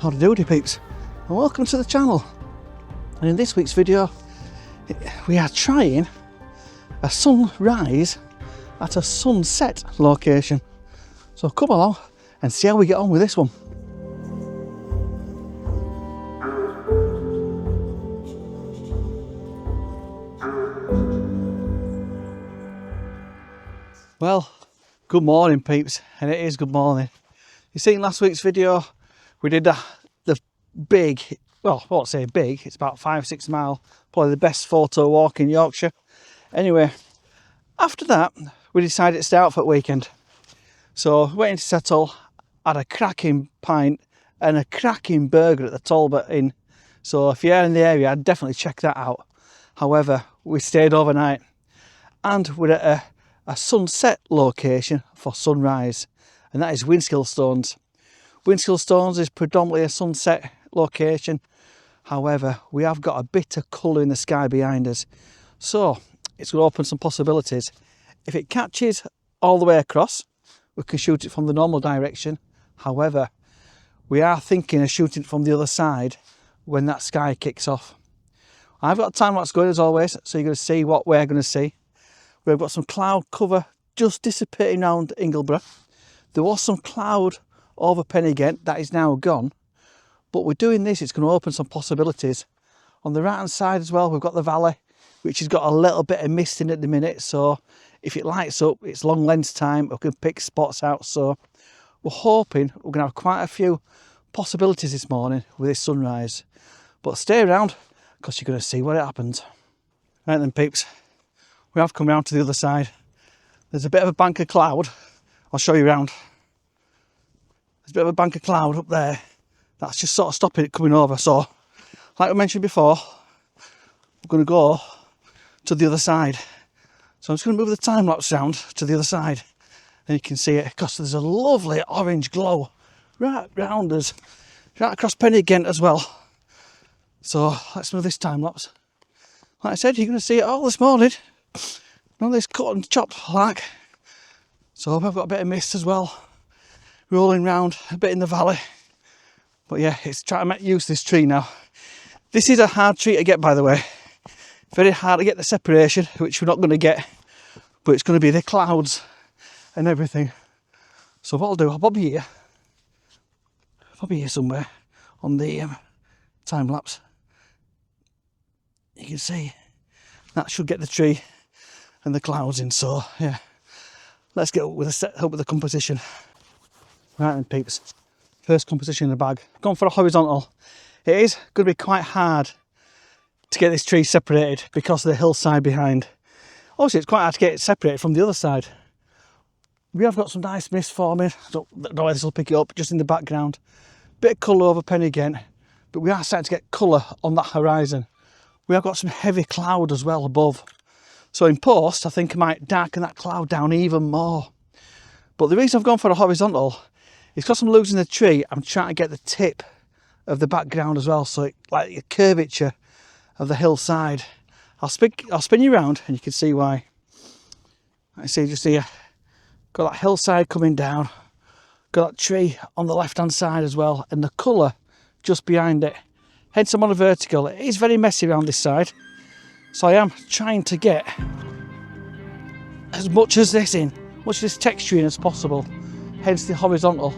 Howdy doody peeps, and welcome to the channel. And in this week's video we are trying a sunrise at a sunset location. So come along and see how we get on with this one. Well, good morning peeps, and it is good morning. You seen last week's video, we did the big, well I won't say big, it's about 5-6 mile, probably the best photo walk in Yorkshire. Anyway, after that we decided to stay out for the weekend. So waiting to settle, had a cracking pint and a cracking burger at the Talbot Inn. So if you're in the area, I'd definitely check that out. However, we stayed overnight and we're at a sunset location for sunrise, and that is Winskill Stones. Winskill Stones is predominantly a sunset location. However, we have got a bit of colour in the sky behind us, so it's going to open some possibilities. If it catches all the way across, we can shoot it from the normal direction. However, we are thinking of shooting it from the other side when that sky kicks off. I've got a time lapse going as always, so you're going to see what we're going to see. We've got some cloud cover just dissipating around Ingleborough. There was some cloud over Pen-y-Ghent, that is now gone. But we're doing this, it's going to open some possibilities. On the right hand side as well, we've got the valley, which has got a little bit of mist in at the minute. So if it lights up, it's long lens time, we can pick spots out. So we're hoping we're going to have quite a few possibilities this morning with this sunrise. But stay around, because you're going to see what happens. Right then peeps, we have come round to the other side. There's a bit of a bank of cloud. I'll show you around. There's a bit of a bank of cloud up there. That's just sort of stopping it coming over. So, like I mentioned before, we're going to go to the other side. So I'm just going to move the time lapse round to the other side. And you can see it, because there's a lovely orange glow right round us, right across Pen-y-Ghent as well. So let's move this time lapse. Like I said, you're going to see it all this morning. None of this cut and chopped like. So I've got a bit of mist as well, rolling round a bit in the valley. But yeah, it's trying to make use of this tree now. This is a hard tree to get, by the way. Very hard to get the separation, which we're not going to get. But it's going to be the clouds and everything. So what I'll do, I'll bob here somewhere on the time lapse. You can see that should get the tree and the clouds in. So yeah, let's get up with the composition. Right then peeps, first composition in the bag. Gone for a horizontal. It is going to be quite hard to get this tree separated because of the hillside behind. Obviously it's quite hard to get it separated from the other side. We have got some nice mist forming. I don't know whether this will pick it up, just in the background. Bit of colour over Pen-y-Ghent, but we are starting to get colour on that horizon. We have got some heavy cloud as well above. So in post, I think I might darken that cloud down even more. But the reason I've gone for a horizontal is because I'm losing the tree, I'm trying to get the tip of the background as well. So it, like the curvature of the hillside. I'll spin you around and you can see why. I see just here, got that hillside coming down. Got that tree on the left hand side as well. And the colour just behind it. Hence I'm on a vertical. It is very messy around this side. So I am trying to get as much of this texture in as possible. Hence the horizontal.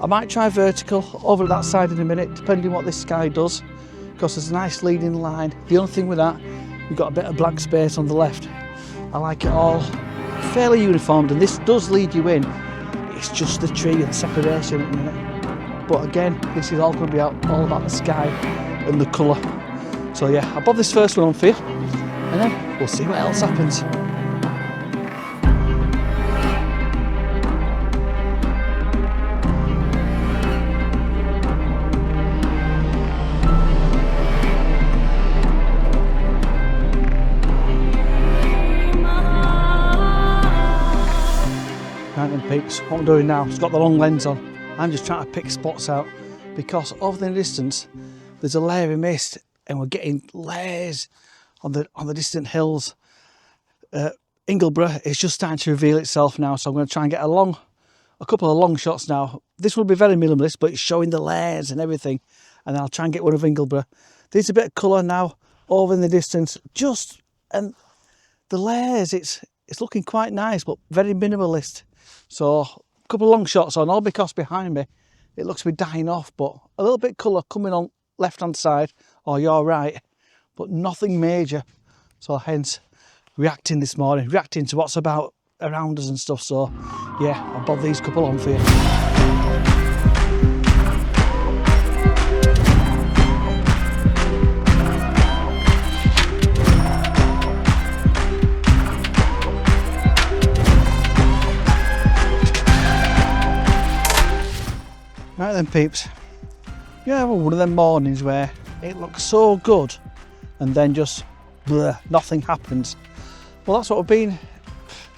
I might try vertical over that side in a minute, depending what this sky does, because there's a nice leading line. The only thing with that, we've got a bit of blank space on the left. I like it all fairly uniformed, and this does lead you in. It's just the tree and separation at the minute. But again, this is all going to be all about the sky and the colour. So yeah, I'll bob this first one on for you, and then we'll see what else happens. Right then peeps, what I'm doing now, it's got the long lens on. I'm just trying to pick spots out, because over in the distance there's a layer of mist and we're getting layers on the distant hills. Ingleborough is just starting to reveal itself now, so I'm going to try and get a long a couple of long shots now. This will be very minimalist, but it's showing the layers and everything. And I'll try and get one of Ingleborough. There's a bit of colour now over in the distance, and the layers, it's looking quite nice, but very minimalist. So a couple of long shots on, all because behind me it looks to be dying off, but a little bit of colour coming on left hand side or your right, but nothing major. So hence reacting this morning, reacting to what's about around us and stuff. So yeah, I'll bob these couple on for you. Right then peeps, yeah, well, one of them mornings where it looks so good and then just bleh, nothing happens. Well, that's what we've been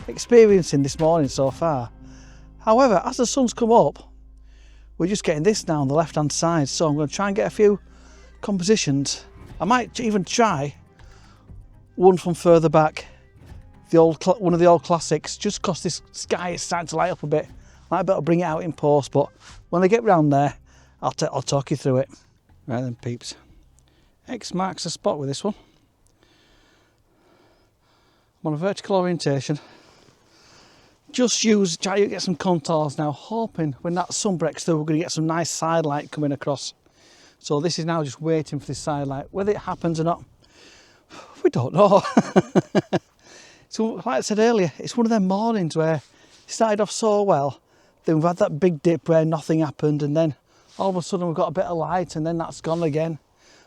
experiencing this morning so far. However, as the sun's come up, we're just getting this now on the left hand side, so I'm going to try and get a few compositions. I might even try one from further back, one of the old classics, just because this sky is starting to light up a bit. Might better bring it out in post, but when I get round there, I'll talk you through it. Right then peeps, X marks the spot with this one. I'm on a vertical orientation. Try to get some contours now, hoping when that sun breaks through, we're going to get some nice side light coming across. So this is now just waiting for this side light. Whether it happens or not, we don't know. So like I said earlier, it's one of them mornings where it started off so well. Then we've had that big dip where nothing happened, and then all of a sudden we've got a bit of light, and then that's gone again.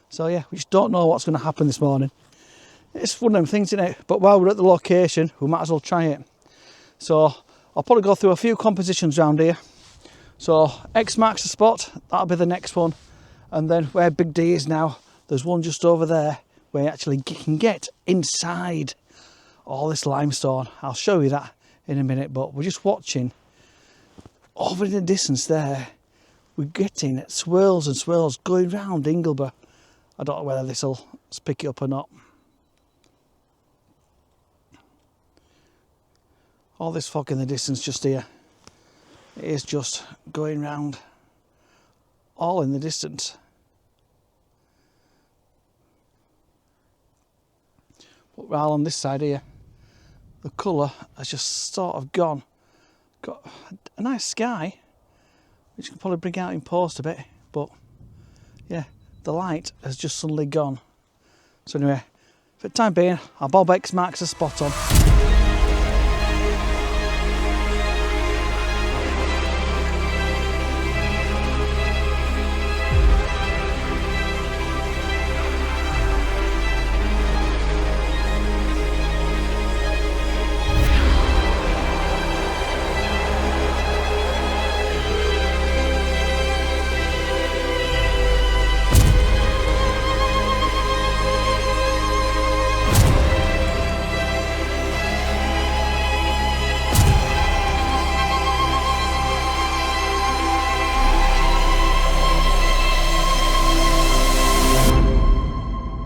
So yeah, we just don't know what's going to happen this morning. It's one of them things, isn't it? But while we're at the location, we might as well try it. So I'll probably go through a few compositions around here. So X marks the spot, that'll be the next one. And then where Big D is now, there's one just over there where you actually can get inside all this limestone. I'll show you that in a minute, but we're just watching. Over in the distance there, we're getting swirls and swirls going round Ingleborough. I don't know whether this will pick it up or not. All this fog in the distance just here. It is just going round all in the distance. But while on this side here, the colour has just sort of gone. Got a nice sky, which can probably bring out in post a bit, but yeah, the light has just suddenly gone. So anyway, for the time being, our Bob X marks the spot on.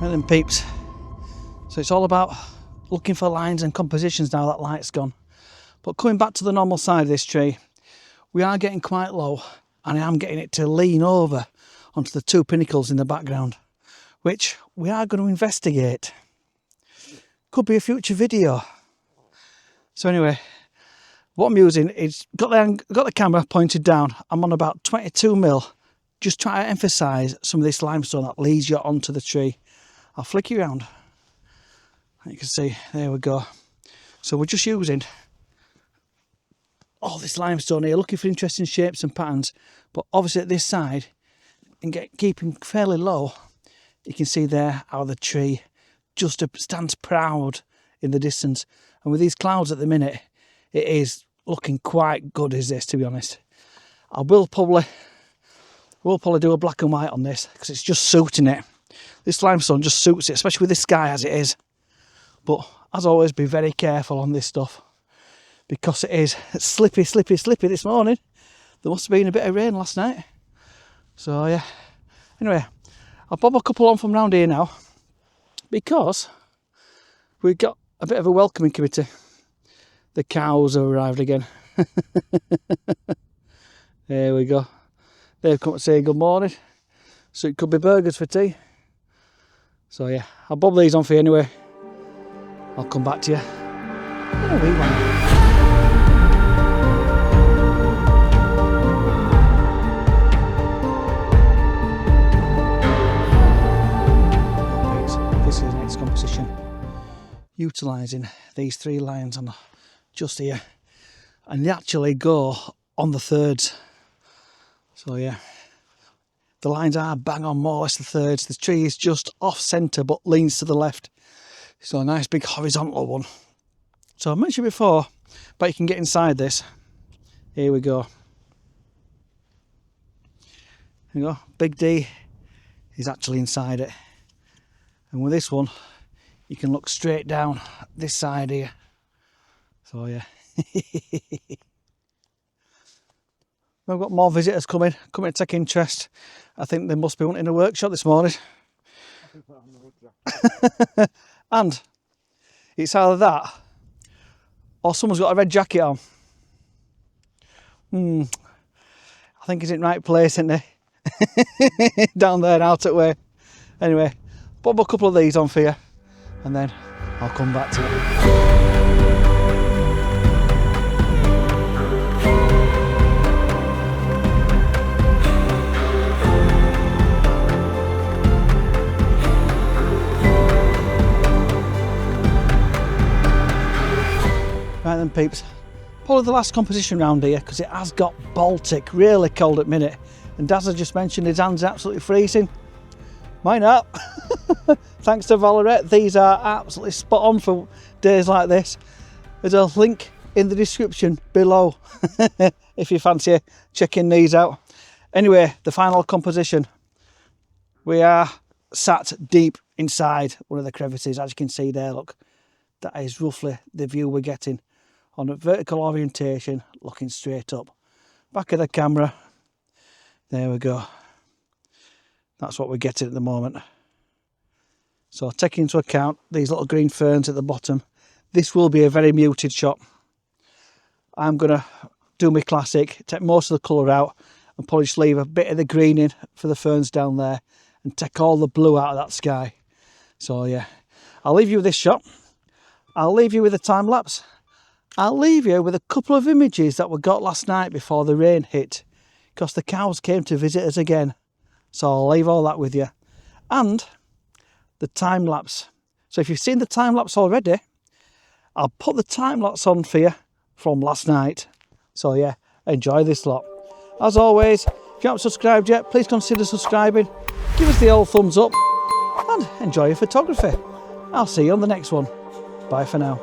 Then peeps, so it's all about looking for lines and compositions now that light's gone. But coming back to the normal side of this tree, we are getting quite low, and I am getting it to lean over onto the two pinnacles in the background, which we are going to investigate. Could be a future video. So anyway, what I'm using is got the camera pointed down. I'm on about 22mm, just trying to emphasise some of this limestone that leads you onto the tree. I'll flick you around. You can see, there we go. So we're just using all this limestone here, looking for interesting shapes and patterns. But obviously at this side, and keeping fairly low, you can see there how the tree just stands proud in the distance. And with these clouds at the minute, it is looking quite good, is this, to be honest. I will probably do a black and white on this, because it's just suiting it. This limestone just suits it, especially with this sky as it is. But as always, be very careful on this stuff, because it is slippy this morning. There must have been a bit of rain last night. So yeah, anyway, I'll bob a couple on from round here now, because we've got a bit of a welcoming committee. The cows have arrived again. There we go. They've come to say good morning. So it could be burgers for tea. So yeah, I'll bob these on for you anyway. I'll come back to you in a wee while. This is the next composition. Utilising these 3 lines on just here. And they actually go on the thirds. So yeah, the lines are bang on more or less the thirds. The tree is just off centre but leans to the left. So a nice big horizontal one. So I mentioned before, but you can get inside this. Here we go. There you go. Big D is actually inside it. And with this one, you can look straight down this side here. So yeah. We've got more visitors coming to take interest. I think they must be wanting a workshop this morning. And it's either that or someone's got a red jacket on. I think he's in the right place, isn't he? Down there and out at way. Anyway, pop a couple of these on for you and then I'll come back to it. Right then peeps, probably the last composition round here because it has got Baltic, really cold at minute, and Daz has just mentioned his hands are absolutely freezing. Mine are. Thanks to Valoret, these are absolutely spot on for days like this. There's a link in the description below if you fancy checking these out. Anyway, the final composition. We are sat deep inside one of the crevices, as you can see there, look. That is roughly the view we're getting on a vertical orientation, looking straight up. Back of the camera, there we go. That's what we're getting at the moment. So taking into account these little green ferns at the bottom, this will be a very muted shot. I'm going to do my classic, take most of the colour out and probably just leave a bit of the green in for the ferns down there and take all the blue out of that sky. So yeah, I'll leave you with this shot. I'll leave you with a time lapse. I'll leave you with a couple of images that we got last night before the rain hit, because the cows came to visit us again. So I'll leave all that with you. And the time lapse. So if you've seen the time lapse already, I'll put the time lapse on for you from last night. So yeah, enjoy this lot. As always, if you haven't subscribed yet, please consider subscribing. Give us the old thumbs up and enjoy your photography. I'll see you on the next one. Bye for now.